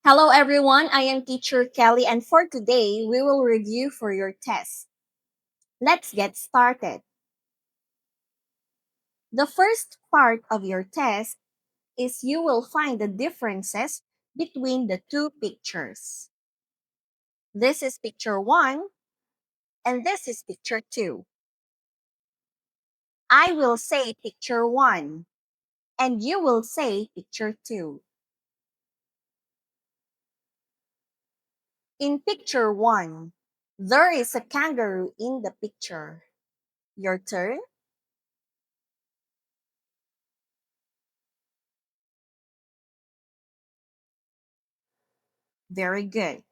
Hello everyone, I am teacher Kelly and for today we will review for your test. Let's get started. The first part of your test is you will find the differences between the two pictures. This is picture 1 and this is picture 2. I will say picture 1 and you will say picture 2. In picture 1, there is a kangaroo in the picture. Your turn. Very good.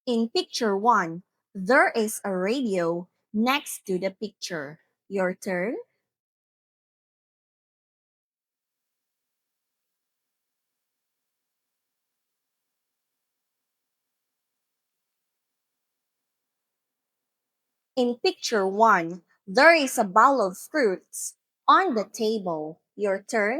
In picture 1, there is a radio next to the picture. Your turn. In picture 1, there is a bowl of fruits on the table. Your turn.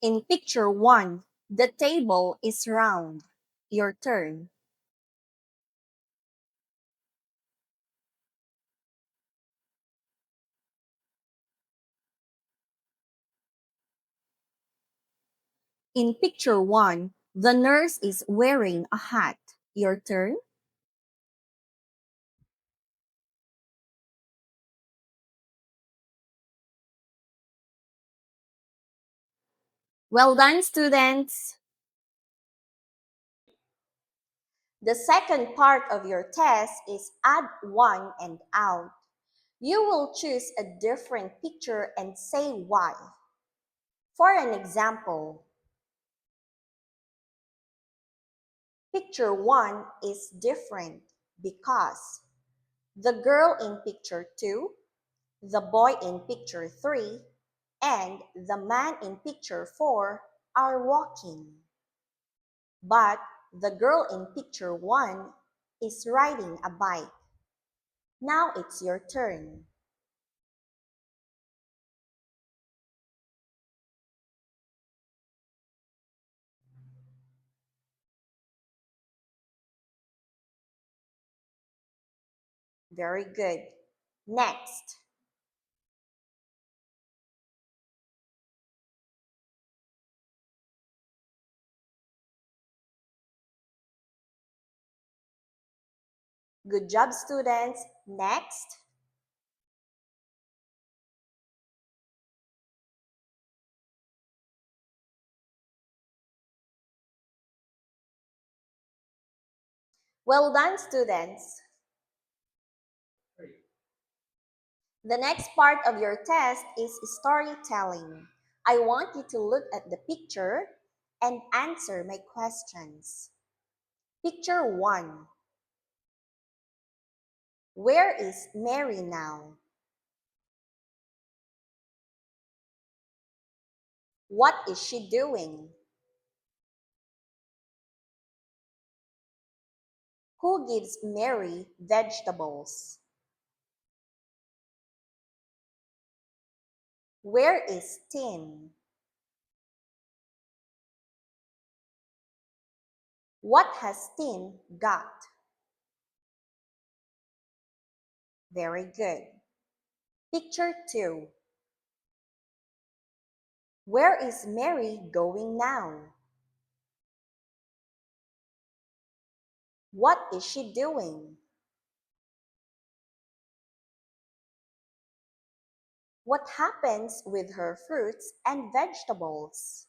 In picture 1, the table is round. Your turn. In picture 1, the nurse is wearing a hat. Your turn. Well done, students. The second part of your test is add one and out. You will choose a different picture and say why. For an example, picture 1 is different because the girl in picture 2, the boy in picture 3, and the man in picture 4 are walking. But the girl in picture 1 is riding a bike. Now it's your turn. Very good. Next. Good job, students. Next. Well done, students. The next part of your test is storytelling. I want you to look at the picture and answer my questions. Picture 1. Where is Mary now? What is she doing? Who gives Mary vegetables? Where is Tim? What has Tim got? Very good. Picture 2. Where is Mary going now? What is she doing? What happens with her fruits and vegetables?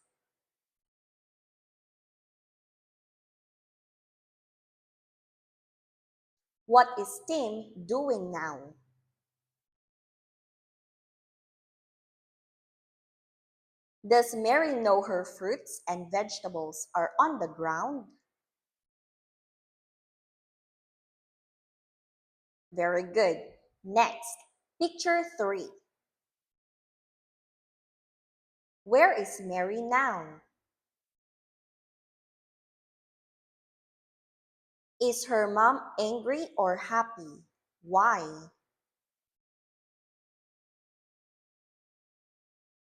What is Tim doing now? Does Mary know her fruits and vegetables are on the ground? Very good. Next, picture 3. Where is Mary now? Is her mom angry or happy? Why?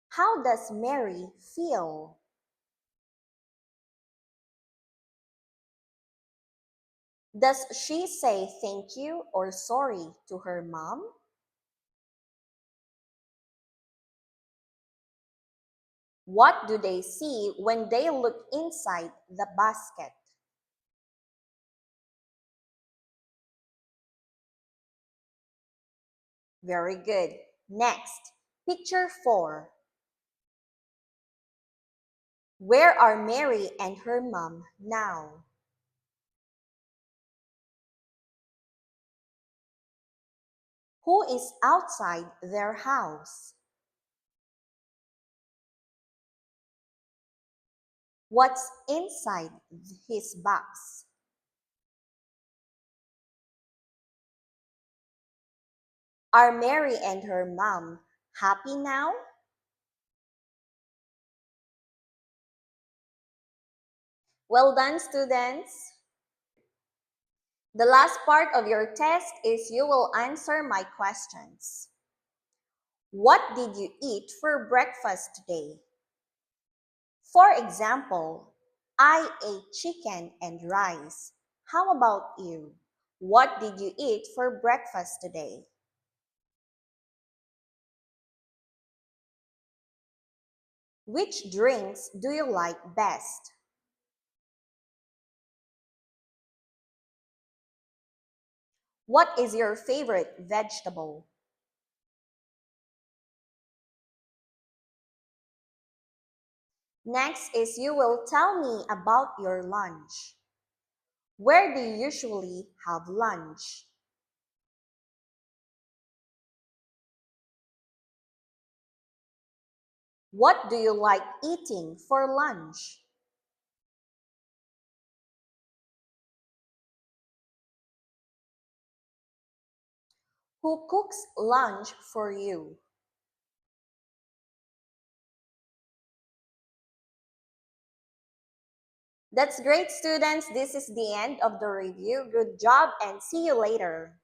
How does Mary feel? Does she say thank you or sorry to her mom? What do they see when they look inside the basket? Very good. Next, picture 4. Where are Mary and her mom now? Who is outside their house? What's inside his box? Are Mary and her mom happy now? Well done, students. The last part of your test is you will answer my questions. What did you eat for breakfast today? For example, I ate chicken and rice. How about you? What did you eat for breakfast today? Which drinks do you like best? What is your favorite vegetable? Next is you will tell me about your lunch. Where do you usually have lunch? What do you like eating for lunch? Who cooks lunch for you? That's great, students. This is the end of the review. Good job and see you later.